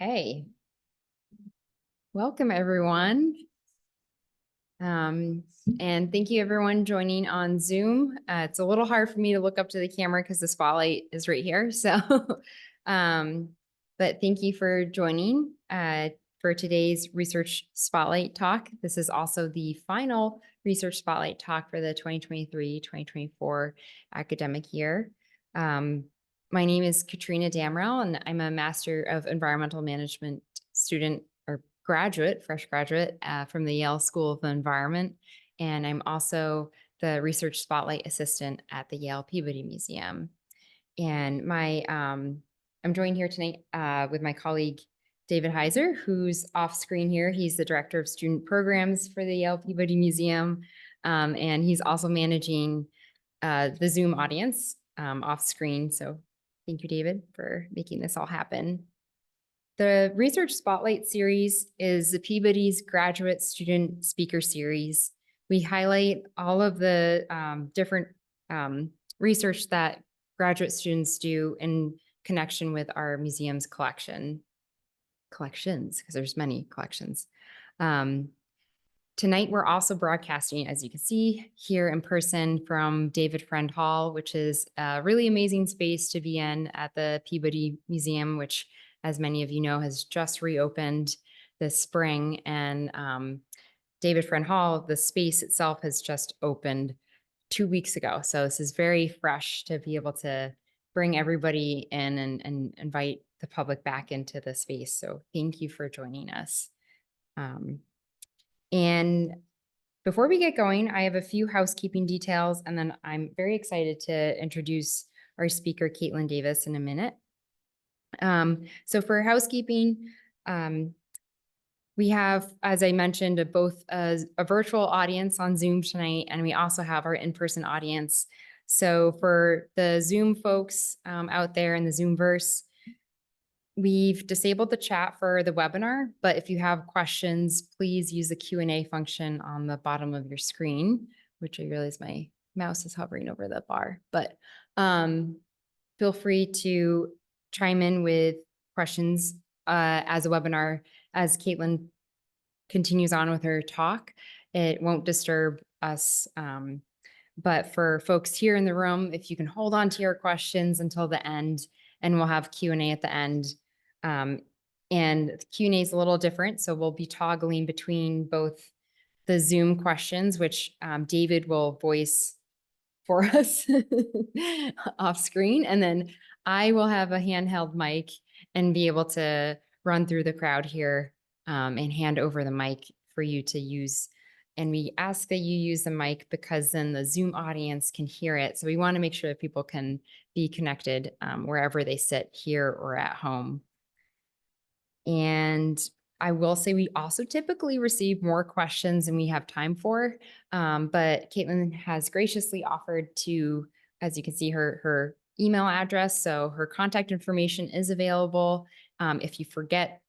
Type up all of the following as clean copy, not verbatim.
Okay. Welcome, everyone. And thank you, everyone, joining on Zoom. It's a little hard for me to look up to the camera because the spotlight is right here. So, but thank you for joining for today's Research Spotlight Talk. This is also the final Research Spotlight Talk for the 2023-2024 academic year. My name is Katrina Damrell, and I'm a Master of Environmental Management student or graduate, fresh graduate from the Yale School of the Environment. And I'm also the Research Spotlight Assistant at the Yale Peabody Museum. And I'm joined here tonight with my colleague, David Heiser, who's off screen here. He's the Director of Student Programs for the Yale Peabody Museum. And he's also managing the Zoom audience off screen. So thank you, David, for making this all happen. The Research Spotlight series is the Peabody's graduate student speaker series. We highlight all of the different research that graduate students do in connection with our museum's collections, because there's many collections. Tonight, we're also broadcasting, as you can see, here in person from David Friend Hall, which is a really amazing space to be in at the Peabody Museum, which, as many of you know, has just reopened this spring. And David Friend Hall, the space itself has just opened 2 weeks ago. So this is very fresh to be able to bring everybody in and invite the public back into the space. So thank you for joining us. And before we get going, I have a few housekeeping details, and then I'm very excited to introduce our speaker, Caitlin Davis, in a minute. So for housekeeping, we have, as I mentioned, both a virtual audience on Zoom tonight, and we also have our in-person audience. So for the Zoom folks out there in the Zoomverse, we've disabled the chat for the webinar, but if you have questions, please use the Q&A function on the bottom of your screen, which I realize my mouse is hovering over the bar, but feel free to chime in with questions as a webinar. As Caitlin continues on with her talk, it won't disturb us. But for folks here in the room, if you can hold on to your questions until the end, and we'll have Q&A at the end. And Q&A is a little different, so we'll be toggling between both the Zoom questions, which David will voice for us off screen, and then I will have a handheld mic and be able to run through the crowd here and hand over the mic for you to use. And we ask that you use the mic because then the Zoom audience can hear it. So we want to make sure that people can be connected wherever they sit, here or at home. And I will say we also typically receive more questions than we have time for, but Caitlin has graciously offered to, as you can see, her email address. So her contact information is available. If you forget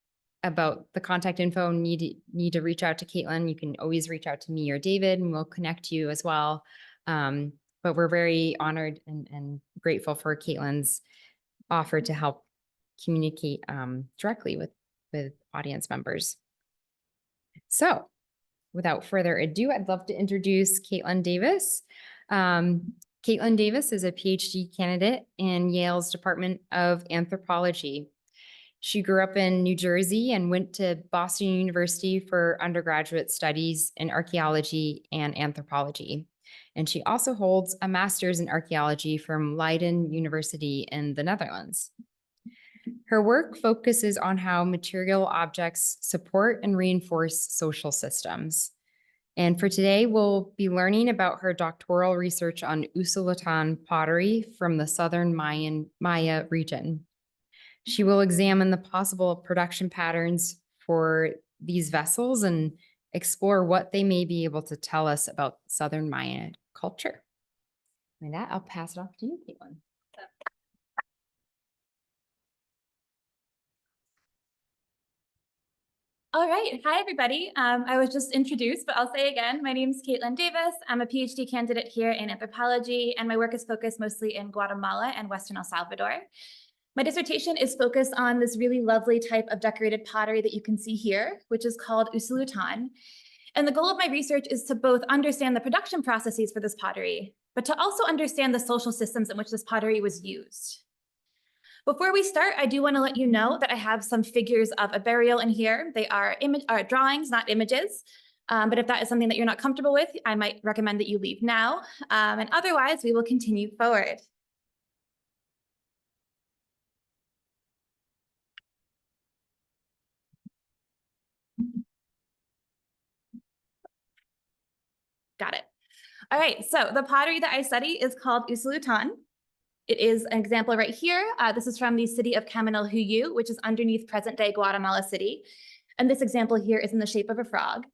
about the contact info, need to reach out to Caitlin, you can always reach out to me or David, and we'll connect you as well. But we're very honored and grateful for Caitlin's offer to help communicate directly with audience members. So without further ado, I'd love to introduce Caitlin Davis. Caitlin Davis is a PhD candidate in Yale's Department of Anthropology. She grew up in New Jersey and went to Boston University for undergraduate studies in archaeology and anthropology. And she also holds a master's in archaeology from Leiden University in the Netherlands. Her work focuses on how material objects support and reinforce social systems. And for today, we'll be learning about her doctoral research on Usulutan pottery from the southern Maya region. She will examine the possible production patterns for these vessels and explore what they may be able to tell us about southern Maya culture. With that, I'll pass it off to you, Caitlin. All right. Hi, everybody. I was just introduced, but I'll say again, my name is Caitlin Davis. I'm a PhD candidate here in anthropology, and my work is focused mostly in Guatemala and Western El Salvador. My dissertation is focused on this really lovely type of decorated pottery that you can see here, which is called Usulutan. And the goal of my research is to both understand the production processes for this pottery, but to also understand the social systems in which this pottery was used. Before we start, I do want to let you know that I have some figures of a burial in here. They are drawings, not images. But if that is something that you're not comfortable with, I might recommend that you leave now. And otherwise, we will continue forward. Got it. All right, so the pottery that I study is called Usulutan. It is an example right here. This is from the city of Caminal-Huyu, which is underneath present-day Guatemala City. And this example here is in the shape of a frog.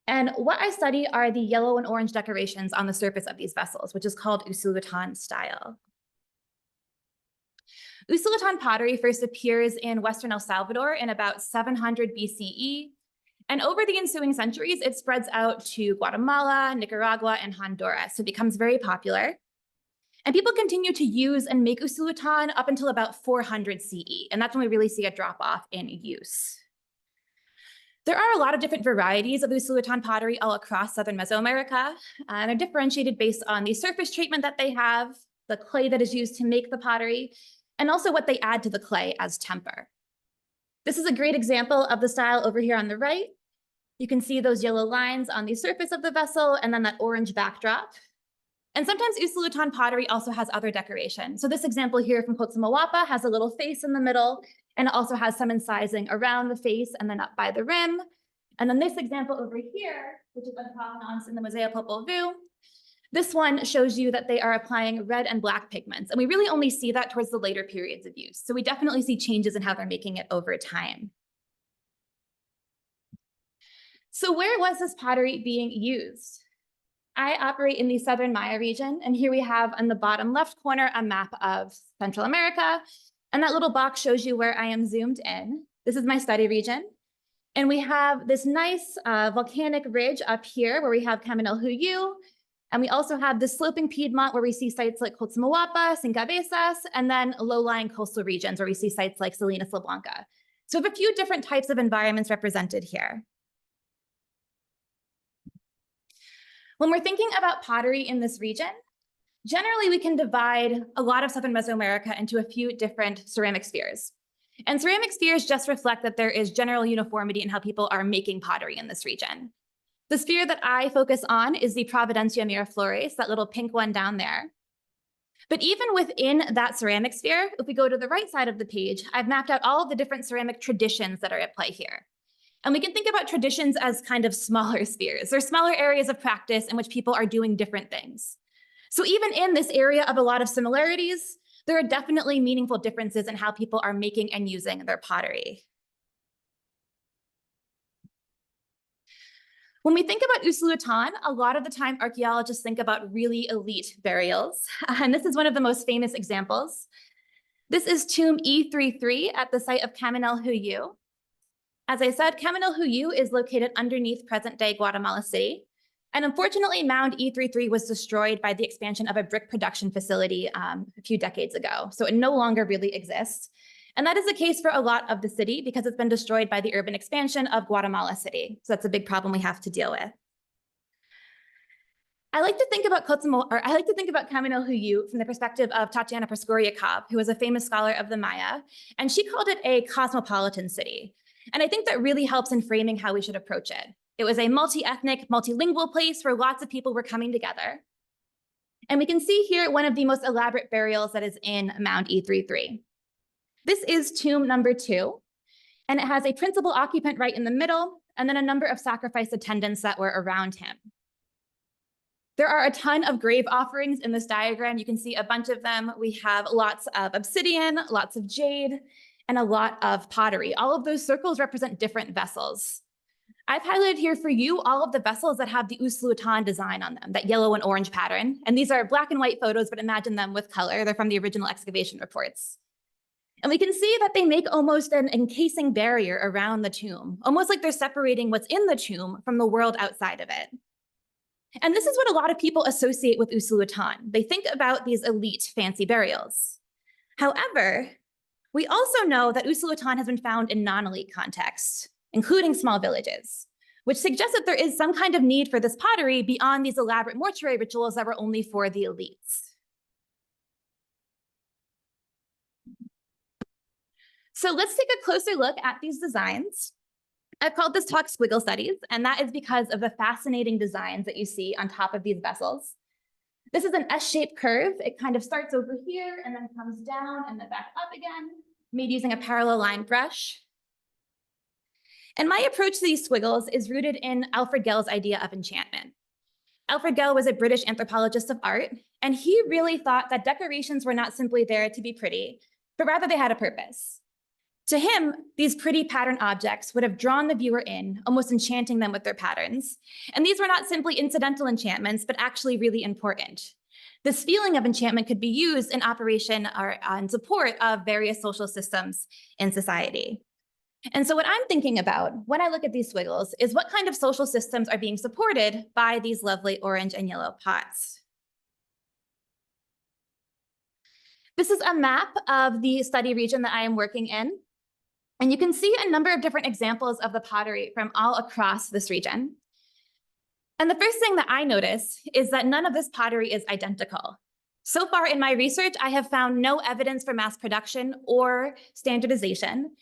And what I study are the yellow and orange decorations on the surface of these vessels, which is called Usulutan style. Usulutan pottery first appears in Western El Salvador in about 700 BCE. And over the ensuing centuries, it spreads out to Guatemala, Nicaragua, and Honduras. So it becomes very popular. And people continue to use and make Usulutan up until about 400 CE. And that's when we really see a drop off in use. There are a lot of different varieties of Usulutan pottery all across southern Mesoamerica, and they're differentiated based on the surface treatment that they have, the clay that is used to make the pottery, and also what they add to the clay as temper. This is a great example of the style over here on the right. You can see those yellow lines on the surface of the vessel and then that orange backdrop. And sometimes Usulutan pottery also has other decoration. So this example here from Coatzamalapa has a little face in the middle, and it also has some incising around the face and then up by the rim. And then this example over here, which is a provenance in the Museo Popol Vuh, this one shows you that they are applying red and black pigments. And we really only see that towards the later periods of use. So we definitely see changes in how they're making it over time. So where was this pottery being used? I operate in the Southern Maya region, and here we have on the bottom left corner a map of Central America, and that little box shows you where I am zoomed in. This is my study region, and we have this nice volcanic ridge up here where we have Caminal-Huyu, and we also have the sloping Piedmont where we see sites like Coatzamalapa, Cabezas, and then low-lying coastal regions where we see sites like Salinas La Blanca. So we have a few different types of environments represented here. When we're thinking about pottery in this region, generally we can divide a lot of southern Mesoamerica into a few different ceramic spheres. And ceramic spheres just reflect that there is general uniformity in how people are making pottery in this region. The sphere that I focus on is the Providencia Miraflores, that little pink one down there. But even within that ceramic sphere, if we go to the right side of the page, I've mapped out all of the different ceramic traditions that are at play here. And we can think about traditions as kind of smaller spheres. They're smaller areas of practice in which people are doing different things. So even in this area of a lot of similarities, there are definitely meaningful differences in how people are making and using their pottery. When we think about Usulutan, a lot of the time archaeologists think about really elite burials. And this is one of the most famous examples. This is tomb E33 at the site of Caminal-Huyu. As I said, Caminal-Huyu is located underneath present-day Guatemala City. And unfortunately, Mound E33 was destroyed by the expansion of a brick production facility a few decades ago. So it no longer really exists. And that is the case for a lot of the city because it's been destroyed by the urban expansion of Guatemala City. So that's a big problem we have to deal with. I like to think about Caminal-Huyu from the perspective of Tatiana Proskoryakov, who was a famous scholar of the Maya, and she called it a cosmopolitan city. And I think that really helps in framing how we should approach it. It was a multi-ethnic, multilingual place where lots of people were coming together. And we can see here one of the most elaborate burials that is in Mound E33. This is tomb number 2, and it has a principal occupant right in the middle, and then a number of sacrifice attendants that were around him. There are a ton of grave offerings in this diagram. You can see a bunch of them. We have lots of obsidian, lots of jade, and a lot of pottery. All of those circles represent different vessels. I've highlighted here for you all of the vessels that have the Usulutan design on them, that yellow and orange pattern. And these are black and white photos, but imagine them with color. They're from the original excavation reports. And we can see that they make almost an encasing barrier around the tomb, almost like they're separating what's in the tomb from the world outside of it. And this is what a lot of people associate with Usulutan. They think about these elite, fancy burials. However, We also know that Usulutan has been found in non-elite contexts, including small villages, which suggests that there is some kind of need for this pottery beyond these elaborate mortuary rituals that were only for the elites. So let's take a closer look at these designs. I've called this talk Squiggle Studies, and that is because of the fascinating designs that you see on top of these vessels. This is an S-shaped curve. It kind of starts over here and then comes down and then back up again, made using a parallel line brush. And my approach to these squiggles is rooted in Alfred Gell's idea of enchantment. Alfred Gell was a British anthropologist of art, and he really thought that decorations were not simply there to be pretty, but rather they had a purpose. To him, these pretty pattern objects would have drawn the viewer in, almost enchanting them with their patterns. And these were not simply incidental enchantments, but actually really important. This feeling of enchantment could be used in operation or in support of various social systems in society. And so what I'm thinking about when I look at these squiggles is what kind of social systems are being supported by these lovely orange and yellow pots. This is a map of the study region that I am working in. And you can see a number of different examples of the pottery from all across this region. And the first thing that I notice is that none of this pottery is identical. So far in my research, I have found no evidence for mass production or standardization.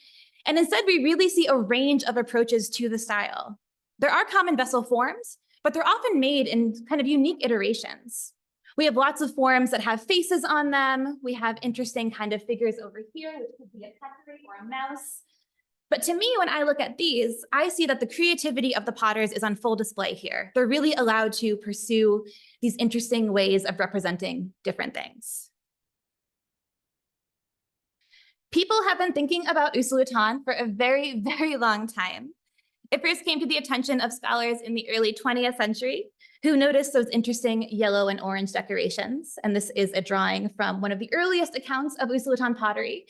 And instead, we really see a range of approaches to the style. There are common vessel forms, but they're often made in kind of unique iterations. We have lots of forms that have faces on them. We have interesting kind of figures over here, which could be a pottery or a mouse. But to me, when I look at these, I see that the creativity of the potters is on full display here. They're really allowed to pursue these interesting ways of representing different things. People have been thinking about Usulutan for a very, very long time. It first came to the attention of scholars in the early 20th century who noticed those interesting yellow and orange decorations. And this is a drawing from one of the earliest accounts of Usulutan pottery.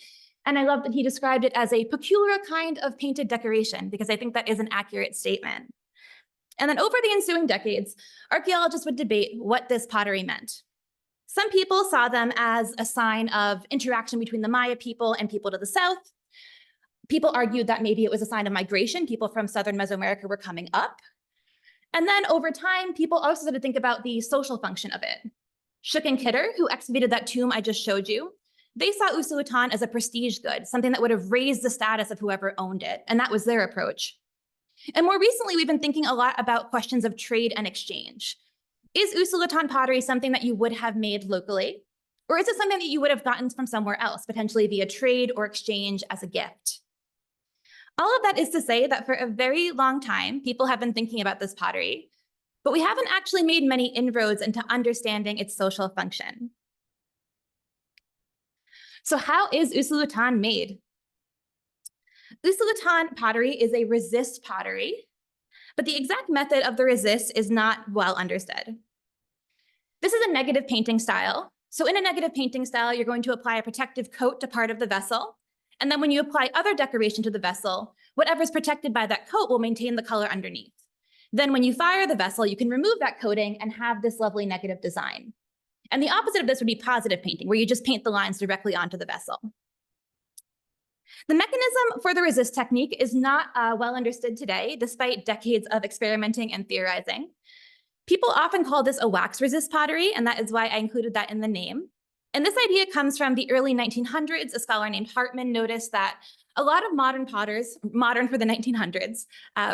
And I love that he described it as a peculiar kind of painted decoration, because I think that is an accurate statement. And then over the ensuing decades, archaeologists would debate what this pottery meant. Some people saw them as a sign of interaction between the Maya people and people to the south. People argued that maybe it was a sign of migration. People from southern Mesoamerica were coming up. And then over time, people also started to think about the social function of it. Shook and Kidder, who excavated that tomb I just showed you, they saw Usulutan as a prestige good, something that would have raised the status of whoever owned it, and that was their approach. And more recently, we've been thinking a lot about questions of trade and exchange. Is Usulutan pottery something that you would have made locally? Or is it something that you would have gotten from somewhere else, potentially via trade or exchange as a gift? All of that is to say that for a very long time, people have been thinking about this pottery, but we haven't actually made many inroads into understanding its social function. So how is Usulutan made? Usulutan pottery is a resist pottery, but the exact method of the resist is not well understood. This is a negative painting style. So in a negative painting style, you're going to apply a protective coat to part of the vessel. And then when you apply other decoration to the vessel, whatever's protected by that coat will maintain the color underneath. Then when you fire the vessel, you can remove that coating and have this lovely negative design. And the opposite of this would be positive painting, where you just paint the lines directly onto the vessel. The mechanism for the resist technique is not well understood today, despite decades of experimenting and theorizing. People often call this a wax resist pottery, and that is why I included that in the name. And this idea comes from the early 1900s. A scholar named Hartman noticed that a lot of modern potters, modern for the 1900s,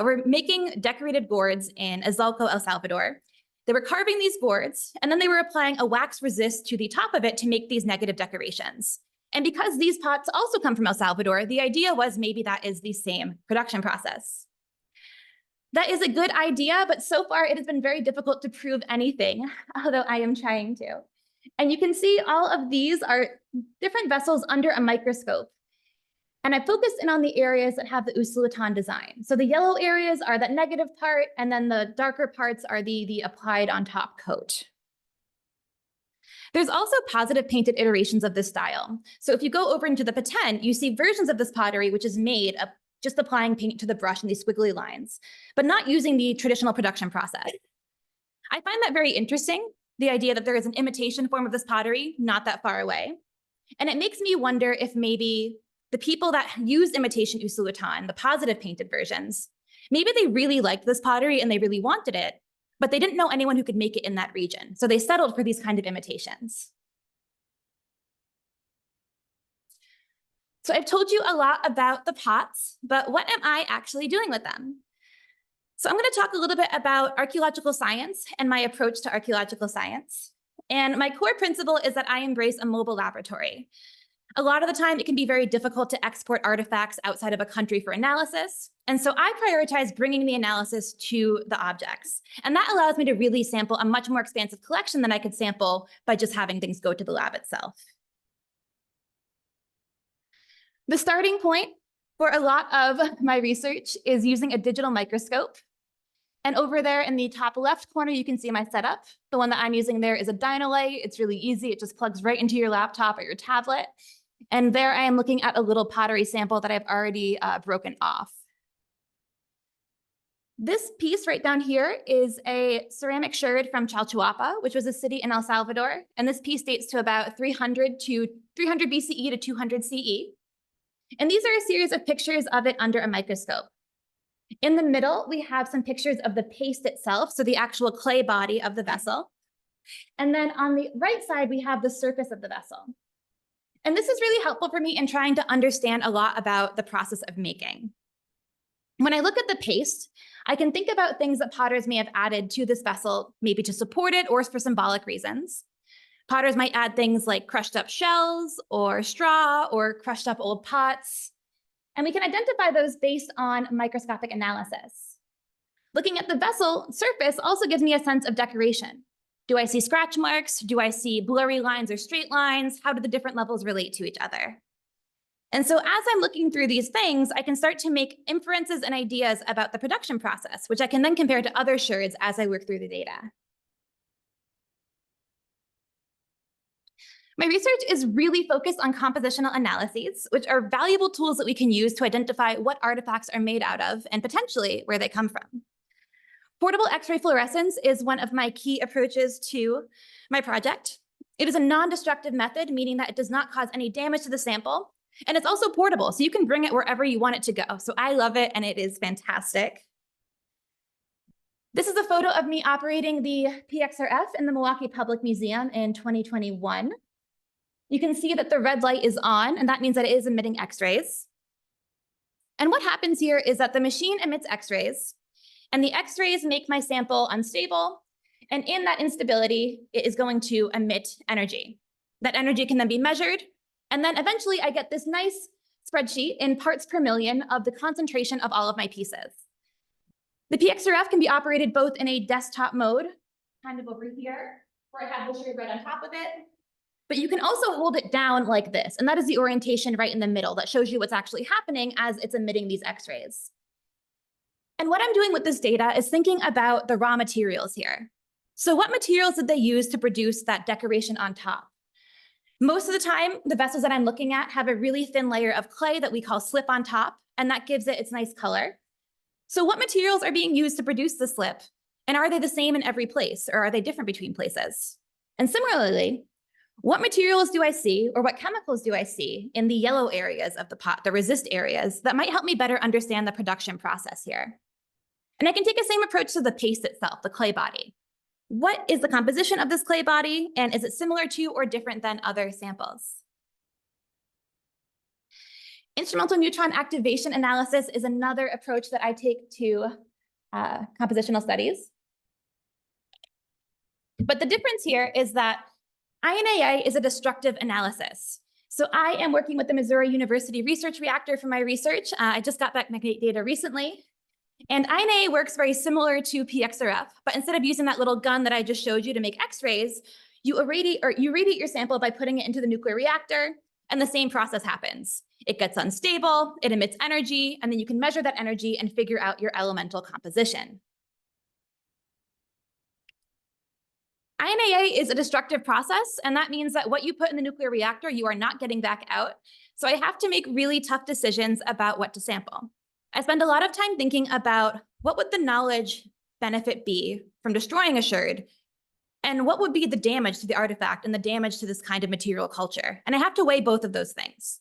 were making decorated gourds in Izalco, El Salvador. They were carving these gourds, and then they were applying a wax resist to the top of it to make these negative decorations. And because these pots also come from El Salvador, the idea was maybe that is the same production process. That is a good idea, but so far it has been very difficult to prove anything, although I am trying to. And you can see all of these are different vessels under a microscope. And I focused in on the areas that have the Usulutan design. So the yellow areas are that negative part, and then the darker parts are the applied on top coat. There's also positive painted iterations of this style. So if you go over into the patent, you see versions of this pottery, which is made of just applying paint to the brush in these squiggly lines, but not using the traditional production process. I find that very interesting, the idea that there is an imitation form of this pottery not that far away. And it makes me wonder if maybe the people that used imitation Usulutan, the positive painted versions, maybe they really liked this pottery and they really wanted it, but they didn't know anyone who could make it in that region. So they settled for these kind of imitations. So I've told you a lot about the pots, but what am I actually doing with them? So I'm going to talk a little bit about archaeological science and my approach to archaeological science. And my core principle is that I embrace a mobile laboratory. A lot of the time, it can be very difficult to export artifacts outside of a country for analysis. And so I prioritize bringing the analysis to the objects. And that allows me to really sample a much more expansive collection than I could sample by just having things go to the lab itself. The starting point for a lot of my research is using a digital microscope. And over there in the top left corner, you can see my setup. The one that I'm using there is a Dynalite. It's really easy. It just plugs right into your laptop or your tablet. And there I am looking at a little pottery sample that I've already broken off. This piece right down here is a ceramic sherd from Chalchuapa, which was a city in El Salvador. And this piece dates to about 300 BCE to 200 CE. And these are a series of pictures of it under a microscope. In the middle, we have some pictures of the paste itself, so the actual clay body of the vessel. And then on the right side, we have the surface of the vessel. And this is really helpful for me in trying to understand a lot about the process of making. When I look at the paste, I can think about things that potters may have added to this vessel, maybe to support it or for symbolic reasons. Potters might add things like crushed up shells or straw or crushed up old pots. And we can identify those based on microscopic analysis. Looking at the vessel surface also gives me a sense of decoration. Do I see scratch marks? Do I see blurry lines or straight lines? How do the different levels relate to each other? And so as I'm looking through these things, I can start to make inferences and ideas about the production process, which I can then compare to other sherds as I work through the data. My research is really focused on compositional analyses, which are valuable tools that we can use to identify what artifacts are made out of and potentially where they come from. Portable X-ray fluorescence is one of my key approaches to my project. It is a non-destructive method, meaning that it does not cause any damage to the sample. And it's also portable, so you can bring it wherever you want it to go. So I love it, and it is fantastic. This is a photo of me operating the PXRF in the Milwaukee Public Museum in 2021. You can see that the red light is on, and that means that it is emitting X-rays. And what happens here is that the machine emits X-rays, and the X-rays make my sample unstable. And in that instability, it is going to emit energy. That energy can then be measured. And then eventually I get this nice spreadsheet in parts per million of the concentration of all of my pieces. The PXRF can be operated both in a desktop mode, kind of over here, where I have the sherd right on top of it. But you can also hold it down like this, and that is the orientation right in the middle that shows you what's actually happening as it's emitting these X-rays. And what I'm doing with this data is thinking about the raw materials here. So what materials did they use to produce that decoration on top? Most of the time, the vessels that I'm looking at have a really thin layer of clay that we call slip on top, and that gives it its nice color. So what materials are being used to produce the slip? And are they the same in every place, or are they different between places? And similarly, what materials do I see, or what chemicals do I see in the yellow areas of the pot, the resist areas, that might help me better understand the production process here? And I can take the same approach to the paste itself, the clay body. What is the composition of this clay body, and is it similar to or different than other samples? Instrumental neutron activation analysis is another approach that I take to compositional studies. But the difference here is that INAA is a destructive analysis. So I am working with the Missouri University Research Reactor for my research. I just got back my data recently. And INAA works very similar to PXRF, but instead of using that little gun that I just showed you to make X-rays, you radiate your sample by putting it into the nuclear reactor, and the same process happens. It gets unstable, it emits energy, and then you can measure that energy and figure out your elemental composition. INAA is a destructive process, and that means that what you put in the nuclear reactor, you are not getting back out. So I have to make really tough decisions about what to sample. I spend a lot of time thinking about what would the knowledge benefit be from destroying a sherd, and what would be the damage to the artifact and the damage to this kind of material culture. And I have to weigh both of those things.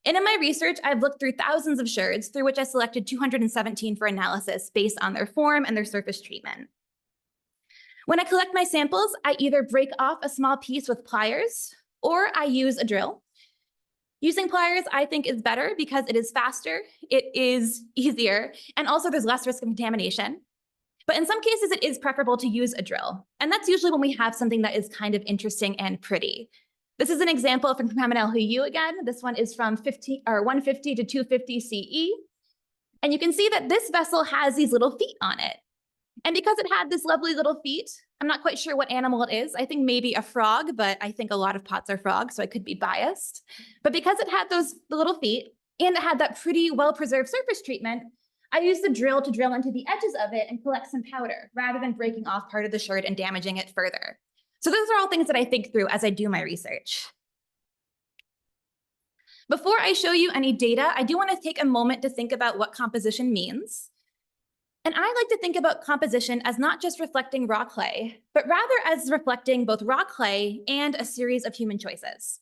And in my research, I've looked through thousands of sherds, through which I selected 217 for analysis based on their form and their surface treatment. When I collect my samples, I either break off a small piece with pliers or I use a drill. Using pliers, I think, is better because it is faster, it is easier, and also there's less risk of contamination. But in some cases, it is preferable to use a drill. And that's usually when we have something that is kind of interesting and pretty. This is an example from Hu again. This one is from 150 to 250 CE. And you can see that this vessel has these little feet on it. And because it had this lovely little feet, I'm not quite sure what animal it is. I think maybe a frog, but I think a lot of pots are frogs, so I could be biased. But because it had the little feet and it had that pretty well-preserved surface treatment, I used the drill to drill into the edges of it and collect some powder rather than breaking off part of the sherd and damaging it further. So those are all things that I think through as I do my research. Before I show you any data, I do want to take a moment to think about what composition means. And I like to think about composition as not just reflecting raw clay, but rather as reflecting both raw clay and a series of human choices.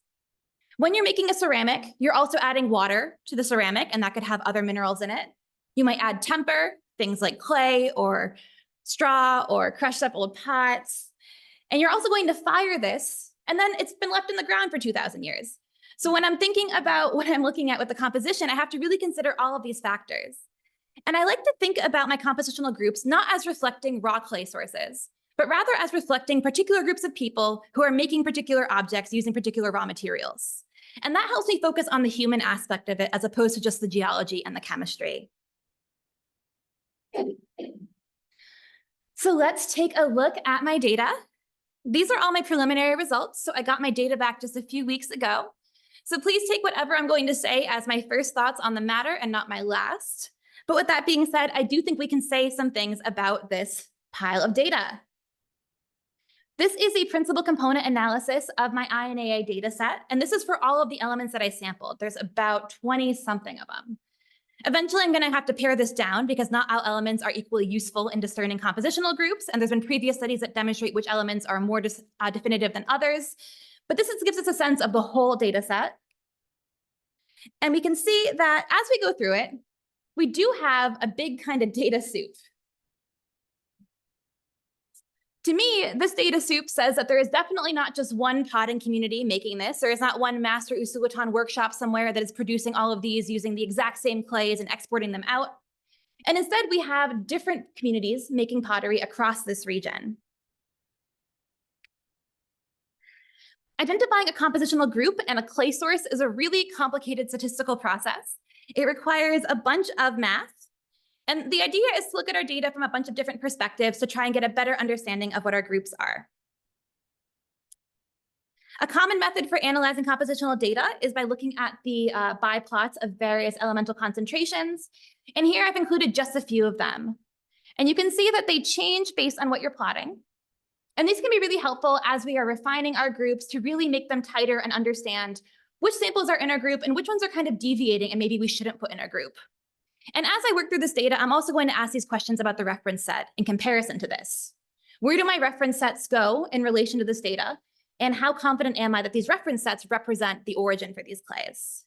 When you're making a ceramic, you're also adding water to the ceramic, and that could have other minerals in it. You might add temper, things like clay or straw or crushed up old pots. And you're also going to fire this, and then it's been left in the ground for 2,000 years. So when I'm thinking about what I'm looking at with the composition, I have to really consider all of these factors. And I like to think about my compositional groups not as reflecting raw clay sources, but rather as reflecting particular groups of people who are making particular objects using particular raw materials. And that helps me focus on the human aspect of it as opposed to just the geology and the chemistry. So let's take a look at my data. These are all my preliminary results. So I got my data back just a few weeks ago. So please take whatever I'm going to say as my first thoughts on the matter and not my last. But with that being said, I do think we can say some things about this pile of data. This is a principal component analysis of my INAA data set, and this is for all of the elements that I sampled. There's about 20-something of them. Eventually, I'm going to have to pare this down because not all elements are equally useful in discerning compositional groups, and there's been previous studies that demonstrate which elements are more definitive than others. But this gives us a sense of the whole data set. And we can see that as we go through it, we do have a big kind of data soup. To me, this data soup says that there is definitely not just one potting community making this. There is not one master Usulutan workshop somewhere that is producing all of these using the exact same clays and exporting them out. And instead, we have different communities making pottery across this region. Identifying a compositional group and a clay source is a really complicated statistical process. It requires a bunch of math. And the idea is to look at our data from a bunch of different perspectives to try and get a better understanding of what our groups are. A common method for analyzing compositional data is by looking at the biplots of various elemental concentrations. And here I've included just a few of them. And you can see that they change based on what you're plotting. And these can be really helpful as we are refining our groups to really make them tighter and understand which samples are in our group and which ones are kind of deviating and maybe we shouldn't put in our group. And as I work through this data, I'm also going to ask these questions about the reference set in comparison to this. Where do my reference sets go in relation to this data? And how confident am I that these reference sets represent the origin for these clays?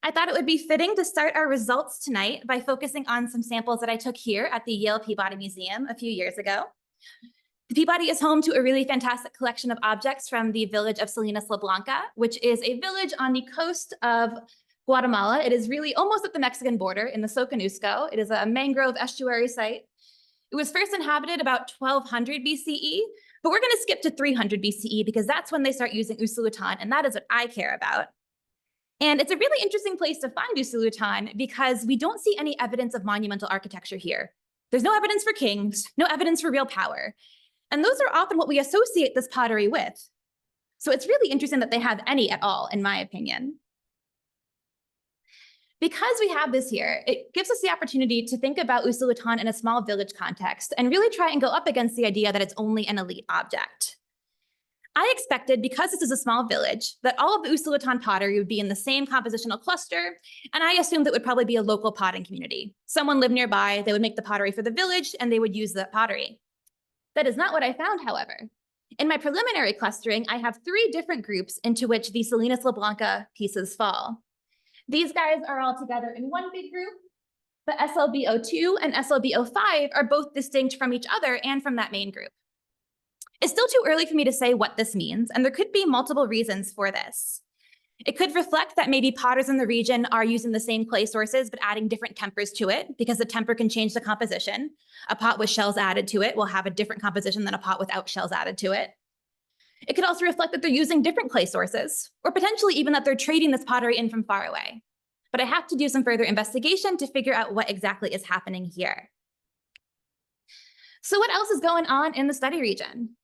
I thought it would be fitting to start our results tonight by focusing on some samples that I took here at the Yale Peabody Museum a few years ago. The Peabody is home to a really fantastic collection of objects from the village of Salinas La Blanca, which is a village on the coast of Guatemala. It is really almost at the Mexican border in the Soconusco. It is a mangrove estuary site. It was first inhabited about 1200 BCE, but we're going to skip to 300 BCE because that's when they start using Usulutan, and that is what I care about. And it's a really interesting place to find Usulutan because we don't see any evidence of monumental architecture here. There's no evidence for kings, no evidence for real power. And those are often what we associate this pottery with. So it's really interesting that they have any at all, in my opinion. Because we have this here, it gives us the opportunity to think about Usulutan in a small village context and really try and go up against the idea that it's only an elite object. I expected, because this is a small village, that all of the Usulutan pottery would be in the same compositional cluster, and I assumed it would probably be a local potting community. Someone lived nearby, they would make the pottery for the village, and they would use the pottery. That is not what I found, however. In my preliminary clustering, I have 3 different groups into which the Salinas La Blanca pieces fall. These guys are all together in one big group, but SLB02 and SLB05 are both distinct from each other and from that main group. It's still too early for me to say what this means, and there could be multiple reasons for this. It could reflect that maybe potters in the region are using the same clay sources, but adding different tempers to it, because the temper can change the composition. A pot with shells added to it will have a different composition than a pot without shells added to it. It could also reflect that they're using different clay sources, or potentially even that they're trading this pottery in from far away. But I have to do some further investigation to figure out what exactly is happening here. So what else is going on in the study region?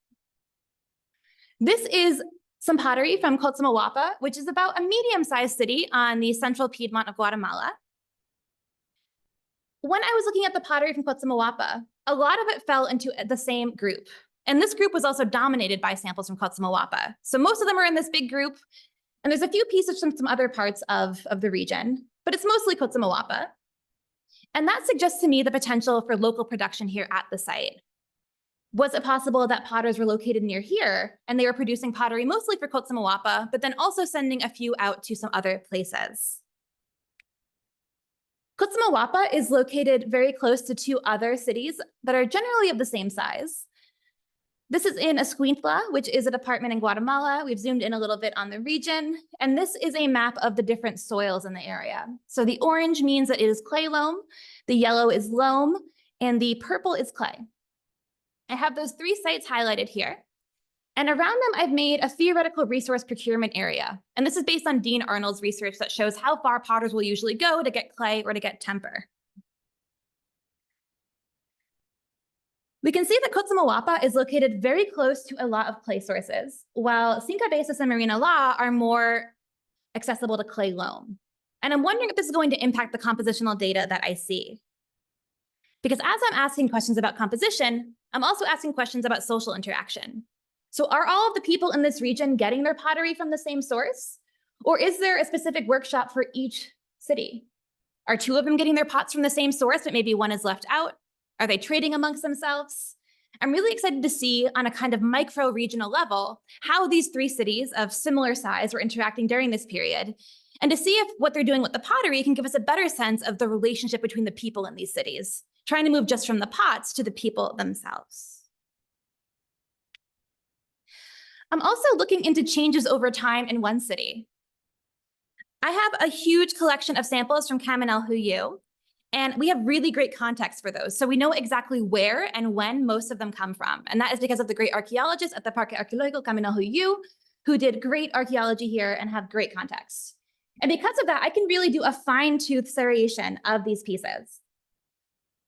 This is some pottery from Coatzamalguapa, which is about a medium-sized city on the central Piedmont of Guatemala. When I was looking at the pottery from Coatzamalguapa, a lot of it fell into the same group. And this group was also dominated by samples from Coatzamalguapa. So most of them are in this big group, and there's a few pieces from some other parts of the region, but it's mostly Coatzamalguapa. And that suggests to me the potential for local production here at the site. Was it possible that potters were located near here and they were producing pottery mostly for Coatzamalguapa, but then also sending a few out to some other places? Coatzamalguapa is located very close to 2 other cities that are generally of the same size. This is in Escuintla, which is a department in Guatemala. We've zoomed in a little bit on the region, and this is a map of the different soils in the area. So the orange means that it is clay loam, the yellow is loam, and the purple is clay. I have those 3 sites highlighted here. And around them, I've made a theoretical resource procurement area. And this is based on Dean Arnold's research that shows how far potters will usually go to get clay or to get temper. We can see that Coatzamalguapa is located very close to a lot of clay sources, while Cinca Basis and Marina La are more accessible to clay loam. And I'm wondering if this is going to impact the compositional data that I see. Because as I'm asking questions about composition, I'm also asking questions about social interaction. So are all of the people in this region getting their pottery from the same source? Or is there a specific workshop for each city? Are 2 of them getting their pots from the same source, but maybe one is left out? Are they trading amongst themselves? I'm really excited to see on a kind of micro regional level how these 3 cities of similar size were interacting during this period, and to see if what they're doing with the pottery can give us a better sense of the relationship between the people in these cities, trying to move just from the pots to the people themselves. I'm also looking into changes over time in one city. I have a huge collection of samples from Caminal Huyu, and we have really great context for those. So we know exactly where and when most of them come from. And that is because of the great archaeologists at the Parque Arqueológico Caminal Huyu, who did great archaeology here and have great context. And because of that, I can really do a fine-tooth serration of these pieces.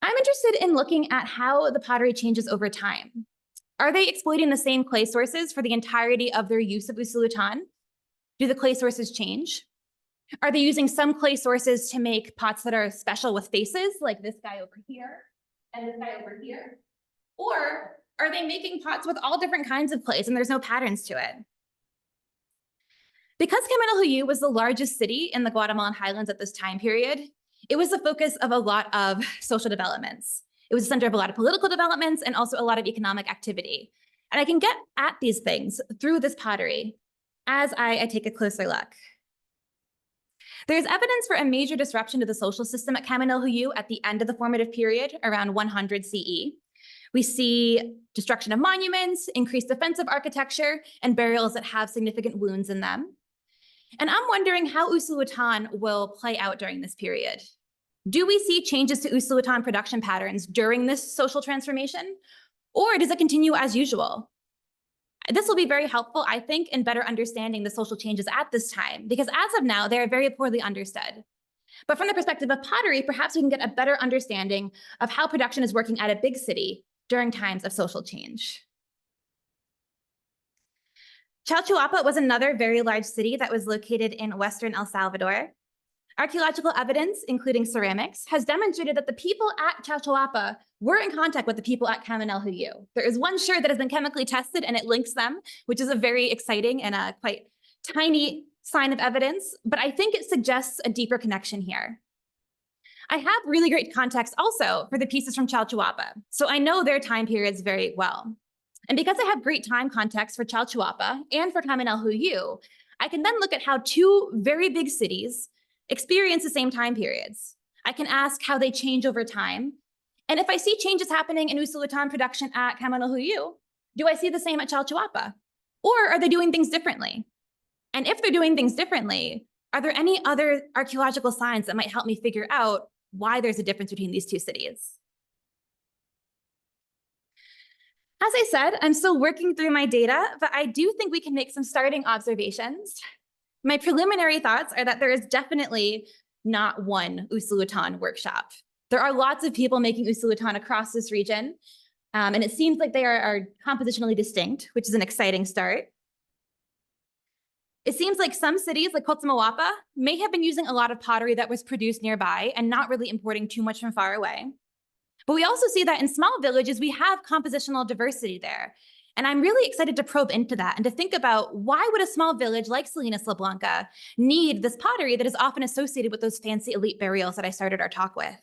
I'm interested in looking at how the pottery changes over time. Are they exploiting the same clay sources for the entirety of their use of Usulutan? Do the clay sources change? Are they using some clay sources to make pots that are special with faces, like this guy over here and this guy over here? Or are they making pots with all different kinds of clays and there's no patterns to it? Because Caminal Huyu was the largest city in the Guatemalan highlands at this time period, it was the focus of a lot of social developments. It was the center of a lot of political developments and also a lot of economic activity. And I can get at these things through this pottery as I take a closer look. There's evidence for a major disruption to the social system at Caminal Huyu at the end of the formative period, around 100 CE. We see destruction of monuments, increased defensive architecture, and burials that have significant wounds in them. And I'm wondering how Usulutan will play out during this period. Do we see changes to Usulutan production patterns during this social transformation? Or does it continue as usual? This will be very helpful, I think, in better understanding the social changes at this time, because as of now, they are very poorly understood. But from the perspective of pottery, perhaps we can get a better understanding of how production is working at a big city during times of social change. Chalchuapa was another very large city that was located in western El Salvador. Archaeological evidence, including ceramics, has demonstrated that the people at Chalchuapa were in contact with the people at Caminal Huyu. There is one shirt that has been chemically tested and it links them, which is a very exciting and a quite tiny sign of evidence, but I think it suggests a deeper connection here. I have really great context also for the pieces from Chalchuapa, so I know their time periods very well. And because I have great time context for Chalchuapa and for Kaminalhuyu, I can then look at how two very big cities experience the same time periods. I can ask how they change over time. And if I see changes happening in Usulutan production at Kaminalhuyu, do I see the same at Chalchuapa? Or are they doing things differently? And if they're doing things differently, are there any other archaeological signs that might help me figure out why there's a difference between these two cities? As I said, I'm still working through my data, but I do think we can make some starting observations. My preliminary thoughts are that there is definitely not one Usulutan workshop. There are lots of people making Usulutan across this region, and it seems like they are compositionally distinct, which is an exciting start. It seems like some cities, like Cotamaguapa, may have been using a lot of pottery that was produced nearby and not really importing too much from far away. But we also see that in small villages, we have compositional diversity there. And I'm really excited to probe into that and to think about why would a small village like Salinas La Blanca need this pottery that is often associated with those fancy elite burials that I started our talk with.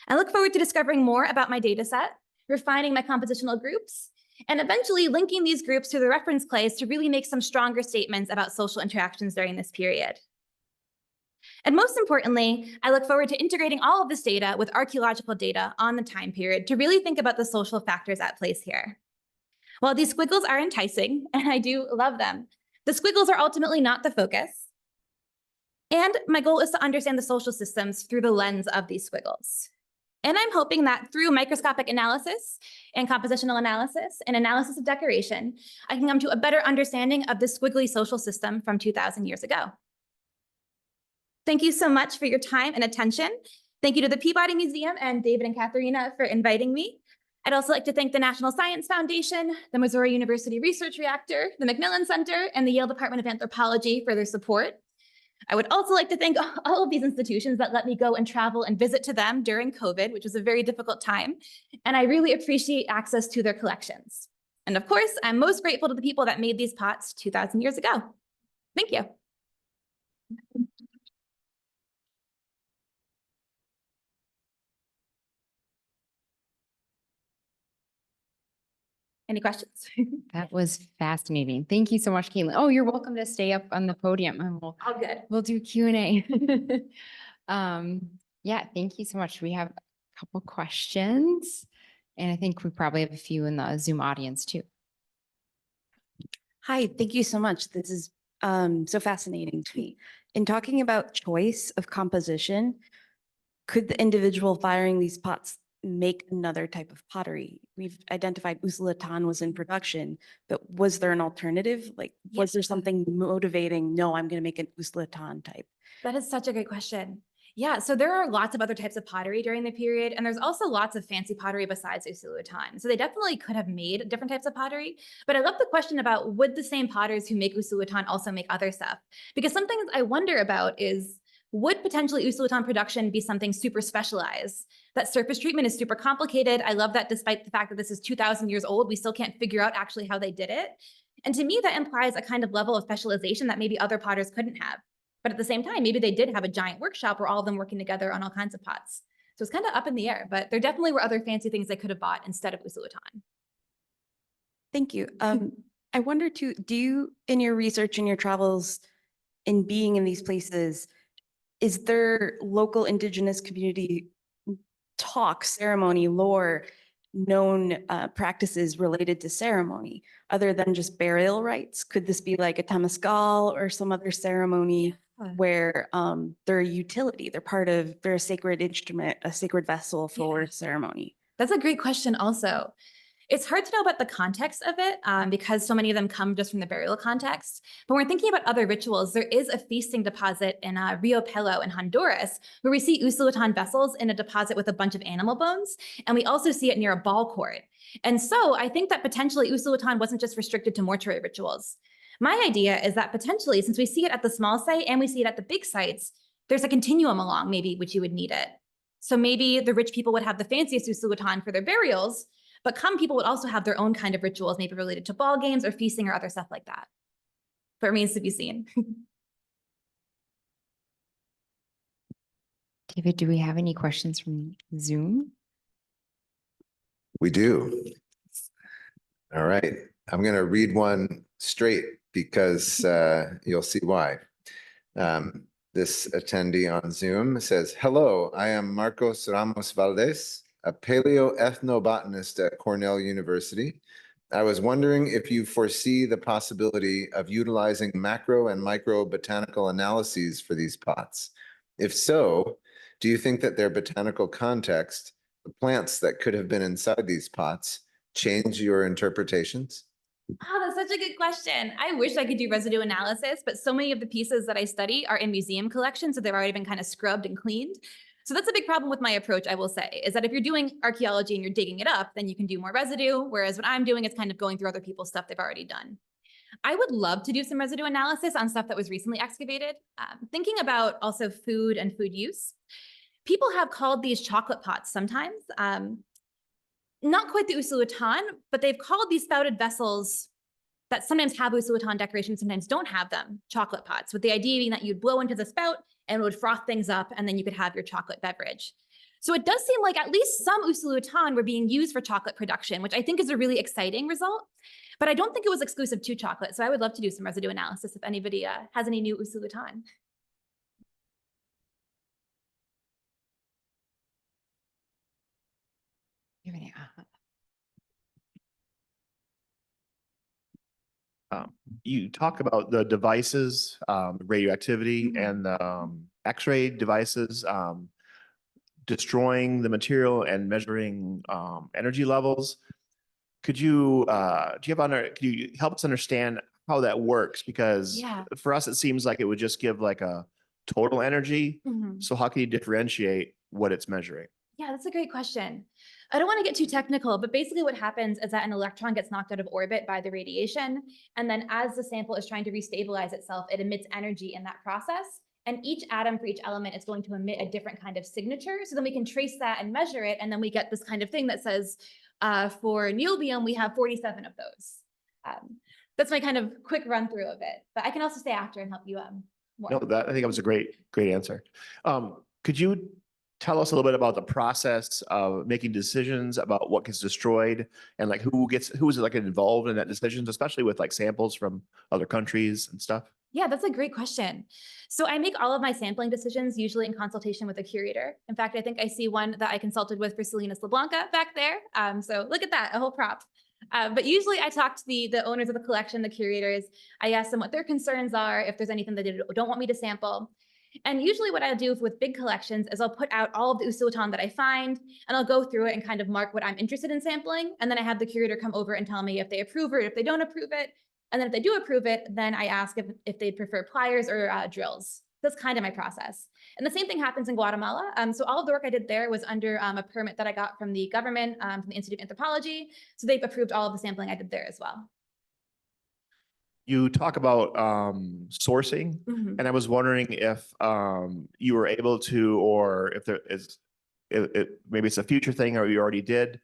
I look forward to discovering more about my data set, refining my compositional groups, and eventually linking these groups to the reference clays to really make some stronger statements about social interactions during this period. And most importantly, I look forward to integrating all of this data with archaeological data on the time period to really think about the social factors at play here. While these squiggles are enticing, and I do love them, the squiggles are ultimately not the focus. And my goal is to understand the social systems through the lens of these squiggles. And I'm hoping that through microscopic analysis and compositional analysis and analysis of decoration, I can come to a better understanding of the squiggly social system from 2,000 years ago. Thank you so much for your time and attention. Thank you to the Peabody Museum and David and Katharina for inviting me. I'd also like to thank the National Science Foundation, the Missouri University Research Reactor, the Macmillan Center, and the Yale Department of Anthropology for their support. I would also like to thank all of these institutions that let me go and travel and visit to them during COVID, which was a very difficult time. And I really appreciate access to their collections. And of course, I'm most grateful to the people that made these pots 2,000 years ago. Thank you. Any questions? That was fascinating. Thank you so much, Caitlin. Oh, you're welcome to stay up on the podium and All good. we'll do Q&A. Yeah, thank you so much. We have a couple questions and I think we probably have a few in the Zoom audience too. Hi, thank you so much. This is so fascinating to me. In talking about choice of composition, could the individual firing these pots make another type of pottery? We've identified Usulutan was in production, but was there an alternative? Like, was there something motivating? No, I'm going to make an Usulutan type. That is such a great question. Yeah, so there are lots of other types of pottery during the period, and there's also lots of fancy pottery besides Usulutan. So they definitely could have made different types of pottery, but I love the question about would the same potters who make Usulutan also make other stuff? Because something I wonder about is, would potentially Usulutan production be something super specialized? That surface treatment is super complicated. I love that despite the fact that this is 2,000 years old, we still can't figure out actually how they did it. And to me, that implies a kind of level of specialization that maybe other potters couldn't have. But at the same time, maybe they did have a giant workshop where all of them working together on all kinds of pots. So it's kind of up in the air, but there definitely were other fancy things they could have bought instead of Usulutan. Thank you. I wonder too, do you, in your research and your travels, in being in these places, is there local indigenous community talk, ceremony, lore, known practices related to ceremony, other than just burial rites? Could this be like a Temescal or some other ceremony where they're a utility, they're a sacred instrument, a sacred vessel for ceremony? That's a great question also. It's hard to know about the context of it because so many of them come just from the burial context. But when we're thinking about other rituals, there is a feasting deposit in Rio Pelo in Honduras, where we see Usulutan vessels in a deposit with a bunch of animal bones. And we also see it near a ball court. And so I think that potentially Usulutan wasn't just restricted to mortuary rituals. My idea is that potentially, since we see it at the small site and we see it at the big sites, there's a continuum along maybe which you would need it. So maybe the rich people would have the fanciest Usulutan for their burials, but common people would also have their own kind of rituals, maybe related to ball games or feasting or other stuff like that. But it remains to be seen. David, do we have any questions from Zoom? We do. All right, I'm going to read one straight because you'll see why. This attendee on Zoom says, "Hello, I am Marcos Ramos Valdez, a paleoethnobotanist at Cornell University. I was wondering if you foresee the possibility of utilizing macro and micro botanical analyses for these pots. If so, do you think that their botanical context, the plants that could have been inside these pots, change your interpretations?" Oh, that's such a good question. I wish I could do residue analysis, but so many of the pieces that I study are in museum collections, so they've already been kind of scrubbed and cleaned. So that's a big problem with my approach, I will say, is that if you're doing archaeology and you're digging it up, then you can do more residue, whereas what I'm doing is kind of going through other people's stuff they've already done. I would love to do some residue analysis on stuff that was recently excavated. Thinking about also food and food use, people have called these chocolate pots sometimes. Not quite the Usulutan, but they've called these spouted vessels that sometimes have Usulutan decoration, sometimes don't have them, chocolate pots, with the idea being that you'd blow into the spout and it would froth things up, and then you could have your chocolate beverage. So it does seem like at least some Usulutan were being used for chocolate production, which I think is a really exciting result. But I don't think it was exclusive to chocolate. So I would love to do some residue analysis if anybody has any new Usulutan. You talk about the devices, radioactivity and the X-ray devices, destroying the material and measuring energy levels. Could you could you help us understand how that works? Because for us, it seems like it would just give like a total energy. So how can you differentiate what it's measuring? Yeah, that's a great question. I don't want to get too technical, but basically what happens is that an electron gets knocked out of orbit by the radiation. And then as the sample is trying to restabilize itself, it emits energy in that process. And each atom for each element is going to emit a different kind of signature. So then we can trace that and measure it. And then we get this kind of thing that says, for niobium, we have 47 of those. That's my kind of quick run through of it. But I can also stay after and help you more. No, I think that was a great answer. Could you tell us a little bit about the process of making decisions about what gets destroyed and like who is like involved in that decisions, especially with like samples from other countries and stuff? Yeah, that's a great question. So I make all of my sampling decisions usually in consultation with a curator. In fact, I think I see one that I consulted with for Salinas LeBlanca back there. So look at that, a whole prop. But usually I talk to the owners of the collection, the curators. I ask them what their concerns are, if there's anything that they don't want me to sample. And usually what I'll do with big collections is I'll put out all of the Usulutan that I find, and I'll go through it and kind of mark what I'm interested in sampling. And then I have the curator come over and tell me if they approve it, if they don't approve it. And then if they do approve it, then I ask if they prefer pliers or drills. That's kind of my process. And the same thing happens in Guatemala. So all of the work I did there was under a permit that I got from the government, from the Institute of Anthropology. So they've approved all of the sampling I did there as well. You talk about sourcing, and I was wondering if you were able to, or if there is, maybe it's a future thing, or you already did,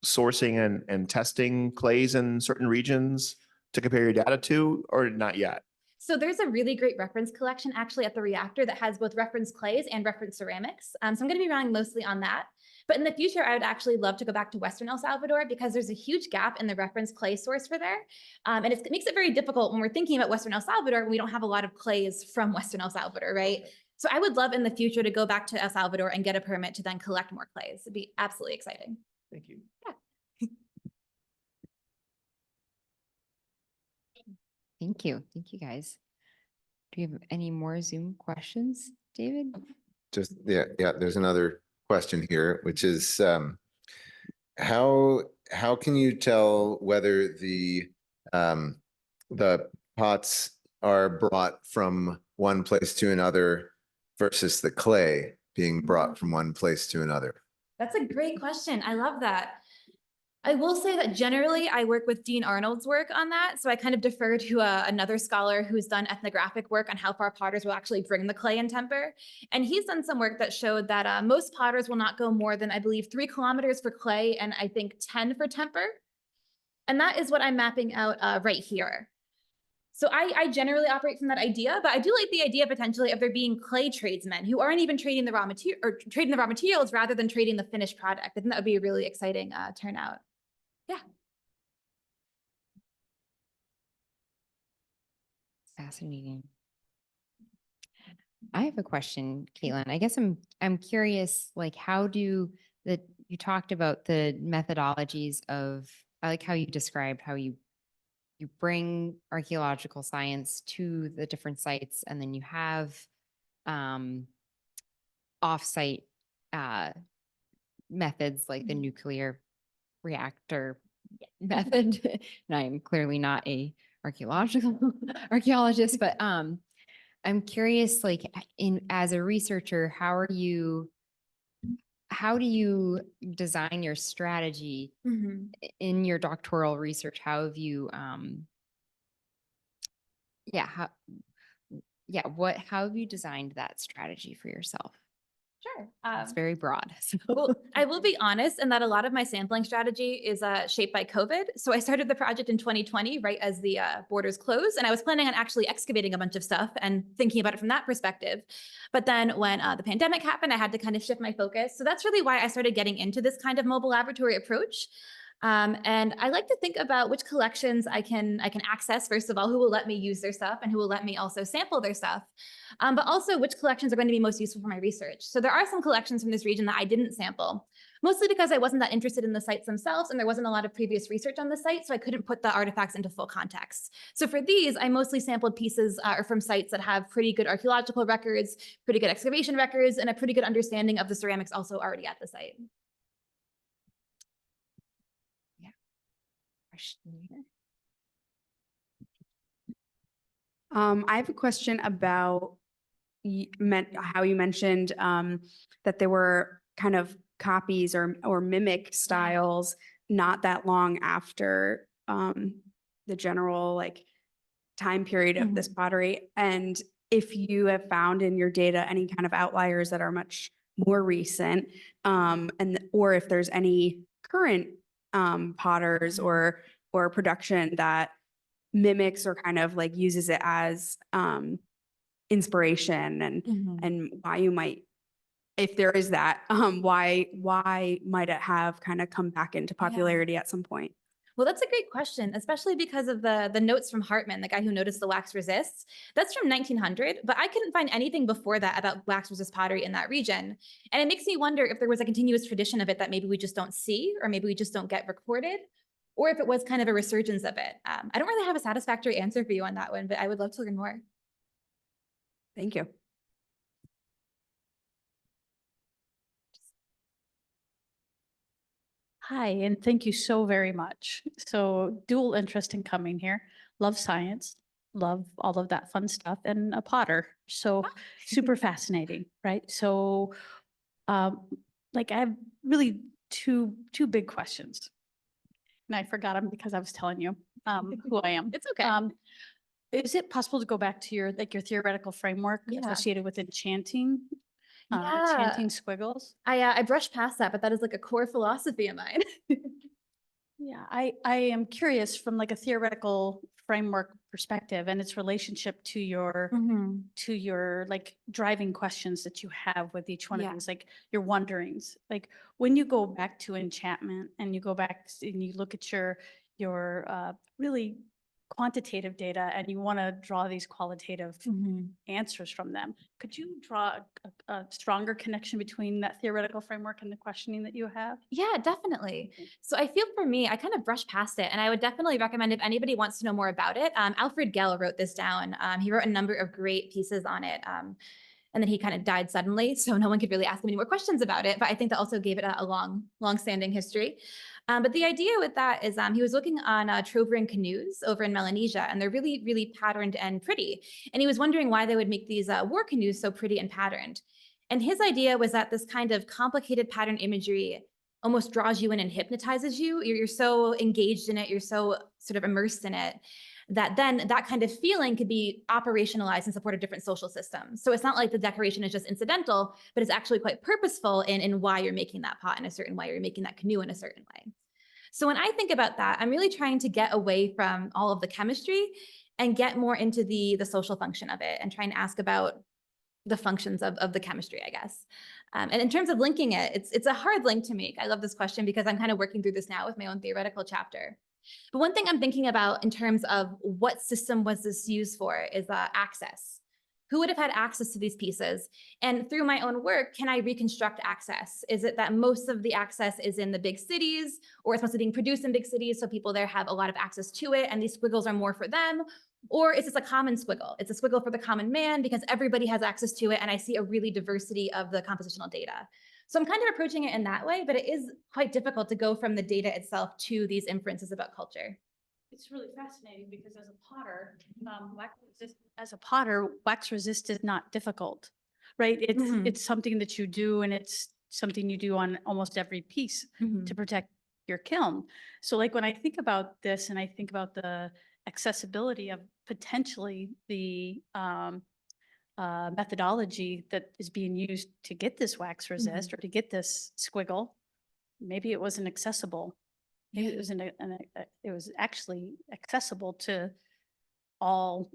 sourcing and testing clays in certain regions to compare your data to, or not yet? So there's a really great reference collection actually at the reactor that has both reference clays and reference ceramics. So I'm going to be relying mostly on that. But in the future, I would actually love to go back to Western El Salvador because there's a huge gap in the reference clay source for there. And it makes it very difficult when we're thinking about Western El Salvador. We don't have a lot of clays from Western El Salvador, right? Okay. So I would love in the future to go back to El Salvador and get a permit to then collect more clays. It'd be absolutely exciting. Thank you. Yeah. Thank you. Thank you, guys. Do you have any more Zoom questions, David? Just, yeah, there's another question here, which is how can you tell whether the pots are brought from one place to another versus the clay being brought from one place to another? That's a great question. I love that. I will say that generally I work with Dean Arnold's work on that. So I kind of defer to another scholar who's done ethnographic work on how far potters will actually bring the clay in temper. And he's done some work that showed that most potters will not go more than, I believe, 3 kilometers for clay and I think 10 for temper. And that is what I'm mapping out right here. So I generally operate from that idea, but I do like the idea potentially of there being clay tradesmen who aren't even trading the raw material or trading the raw materials rather than trading the finished product. I think that would be a really exciting turnout. Yeah. Fascinating. I have a question, Caitlin. I guess I'm curious, like, how do you talked about the methodologies of, I like how you described how you bring archaeological science to the different sites, and then you have offsite methods like the nuclear reactor method. And I'm clearly not a archaeologist, but I'm curious, like as a researcher, how do you design your strategy in your doctoral research? How have you how have you designed that strategy for yourself? Sure. It's very broad. So. Well, I will be honest in that a lot of my sampling strategy is shaped by COVID. So I started the project in 2020, right as the borders closed, and I was planning on actually excavating a bunch of stuff and thinking about it from that perspective. But then when the pandemic happened, I had to kind of shift my focus. So that's really why I started getting into this kind of mobile laboratory approach. And I like to think about which collections I can access, first of all, who will let me use their stuff and who will let me also sample their stuff, but also which collections are going to be most useful for my research. So there are some collections from this region that I didn't sample, mostly because I wasn't that interested in the sites themselves and there wasn't a lot of previous research on the site, so I couldn't put the artifacts into full context. So for these, I mostly sampled pieces from sites that have pretty good archaeological records, pretty good excavation records, and a pretty good understanding of the ceramics also already at the site. I have a question about how you mentioned that there were kind of copies or mimic styles not that long after the general like time period of this pottery. And if you have found in your data any kind of outliers that are much more recent, or if there's any current potters or production that mimics or kind of like uses it as inspiration, and why you might, if there is that, why might it have kind of come back into popularity at some point? Well, that's a great question, especially because of the notes from Hartman, the guy who noticed the wax resists. That's from 1900, but I couldn't find anything before that about wax resist pottery in that region. And it makes me wonder if there was a continuous tradition of it that maybe we just don't see, or maybe we just don't get recorded, or if it was kind of a resurgence of it. I don't really have a satisfactory answer for you on that one, but I would love to learn more. Thank you. Hi, and thank you so very much. So dual interest in coming here, love science, love all of that fun stuff, and a potter. So super fascinating, right? So like I have really two big questions. And I forgot them because I was telling you who I am. It's okay. Is it possible to go back to your theoretical framework associated with enchanting? Enchanting squiggles. I brushed past that, but that is like a core philosophy of mine. Yeah, I am curious from like a theoretical framework perspective and its relationship to your like driving questions that you have with each one of these, like your wonderings. Like when you go back to enchantment and you go back and you look at your really quantitative data and you want to draw these qualitative answers from them, could you draw a stronger connection between that theoretical framework and the questioning that you have? Yeah, definitely. So I feel for me, I kind of brushed past it, and I would definitely recommend if anybody wants to know more about it. Alfred Gell wrote this down. He wrote a number of great pieces on it. And then he kind of died suddenly, so no one could really ask him any more questions about it. But I think that also gave it a long-standing history. But the idea with that is he was looking on Trovering canoes over in Melanesia, and they're really, really patterned and pretty. And he was wondering why they would make these war canoes so pretty and patterned. And his idea was that this kind of complicated pattern imagery almost draws you in and hypnotizes you. You're so engaged in it, you're so sort of immersed in it, that then that kind of feeling could be operationalized in support of different social systems. So it's not like the decoration is just incidental, but it's actually quite purposeful in why you're making that pot in a certain way, or you're making that canoe in a certain way. So when I think about that, I'm really trying to get away from all of the chemistry and get more into the social function of it and try and ask about the functions of the chemistry, I guess. And in terms of linking it, it's a hard link to make. I love this question because I'm kind of working through this now with my own theoretical chapter. But one thing I'm thinking about in terms of what system was this used for is access. Who would have had access to these pieces? And through my own work, can I reconstruct access? Is it that most of the access is in the big cities, or it's mostly being produced in big cities, so people there have a lot of access to it, and these squiggles are more for them? Or is this a common squiggle? It's a squiggle for the common man because everybody has access to it, and I see a really diversity of the compositional data. So I'm kind of approaching it in that way, but it is quite difficult to go from the data itself to these inferences about culture. It's really fascinating because as a potter, wax resist is not difficult, right? It's something that you do, and it's something you do on almost every piece to protect your kiln. So like when I think about this and I think about the accessibility of potentially the methodology that is being used to get this wax resist or to get this squiggle, maybe it wasn't accessible. Maybe it was it was actually accessible to all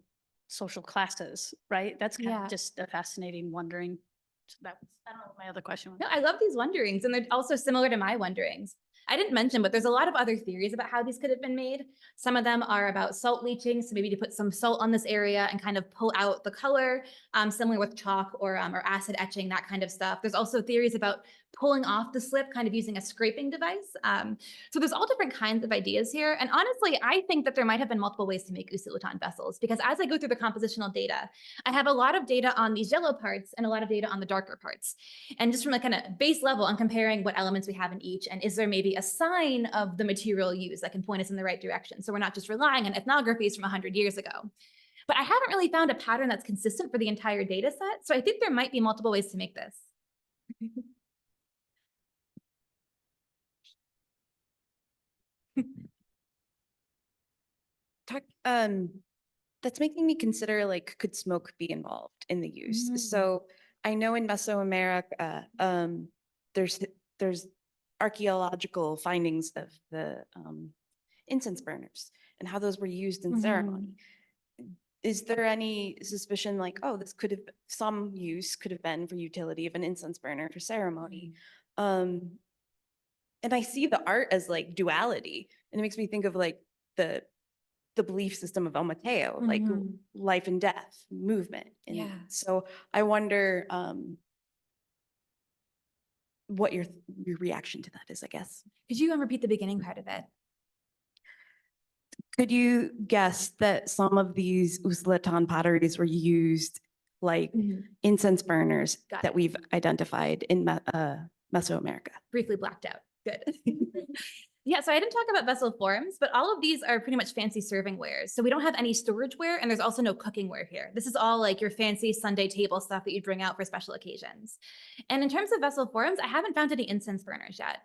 social classes, right? That's kind of just a fascinating wondering. So that was, I don't know what my other question was. No, I love these wonderings, and they're also similar to my wonderings. I didn't mention, but there's a lot of other theories about how these could have been made. Some of them are about salt leaching, so maybe to put some salt on this area and kind of pull out the color, similar with chalk or acid etching, that kind of stuff. There's also theories about pulling off the slip, kind of using a scraping device. So there's all different kinds of ideas here. And honestly, I think that there might have been multiple ways to make Usulutan vessels, because as I go through the compositional data, I have a lot of data on these yellow parts and a lot of data on the darker parts. And just from a kind of base level, I'm comparing what elements we have in each, and is there maybe a sign of the material used that can point us in the right direction? So we're not just relying on ethnographies from 100 years ago. But I haven't really found a pattern that's consistent for the entire data set. So I think there might be multiple ways to make this. That's making me consider, like, could smoke be involved in the use? So I know in Mesoamerica, there's archaeological findings of the incense burners and how those were used in ceremony. Is there any suspicion, like, oh, this could have, some use could have been for utility of an incense burner for ceremony? And I see the art as like duality, and it makes me think of like the belief system of El Mateo, like life and death, movement. And so I wonder what your reaction to that is, I guess. Could you repeat the beginning part of it? Could you guess that some of these Usulutan potteries were used like incense burners that we've identified in Mesoamerica? Briefly blacked out. Good. Yeah, so I didn't talk about vessel forms, but all of these are pretty much fancy serving wares. So we don't have any storage ware, and there's also no cooking ware here. This is all like your fancy Sunday table stuff that you bring out for special occasions. And in terms of vessel forms, I haven't found any incense burners yet.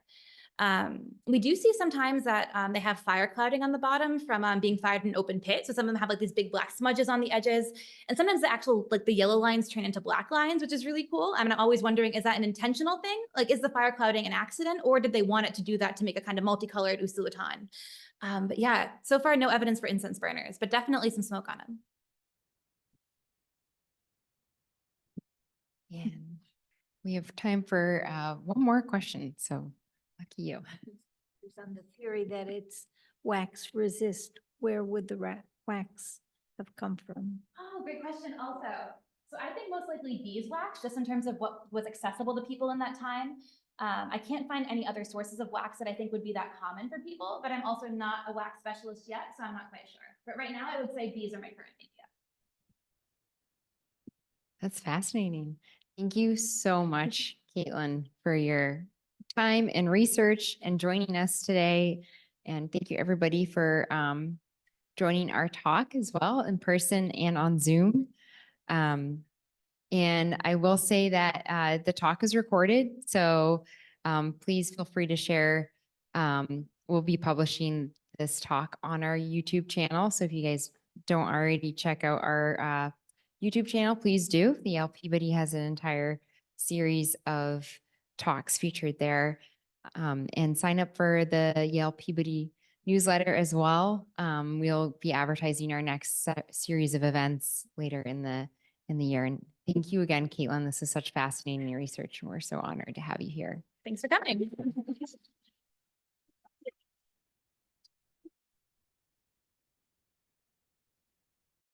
We do see sometimes that they have fire clouding on the bottom from being fired in an open pit. So some of them have like these big black smudges on the edges. And sometimes the actual, like the yellow lines turn into black lines, which is really cool. I mean, I'm always wondering, is that an intentional thing? Like, is the fire clouding an accident, or did they want it to do that to make a kind of multicolored Usulutan? But yeah, so far, no evidence for incense burners, but definitely some smoke on them. And we have time for one more question. So lucky you. On the theory that it's wax resist, where would the wax have come from? Oh, great question also. So I think most likely beeswax, just in terms of what was accessible to people in that time. I can't find any other sources of wax that I think would be that common for people, but I'm also not a wax specialist yet, so I'm not quite sure. But right now I would say bees are my current idea. That's fascinating. Thank you so much, Caitlin, for your time and research and joining us today. And thank you everybody for joining our talk as well in person and on Zoom. And I will say that the talk is recorded, so please feel free to share. We'll be publishing this talk on our YouTube channel. So if you guys don't already check out our YouTube channel, please do. The Yale Ph.D. has an entire series of talks featured there, and sign up for the Yale Ph.D. newsletter as well. We'll be advertising our next series of events later in the year. And thank you again, Caitlin. This is such fascinating research, and we're so honored to have you here. Thanks for coming.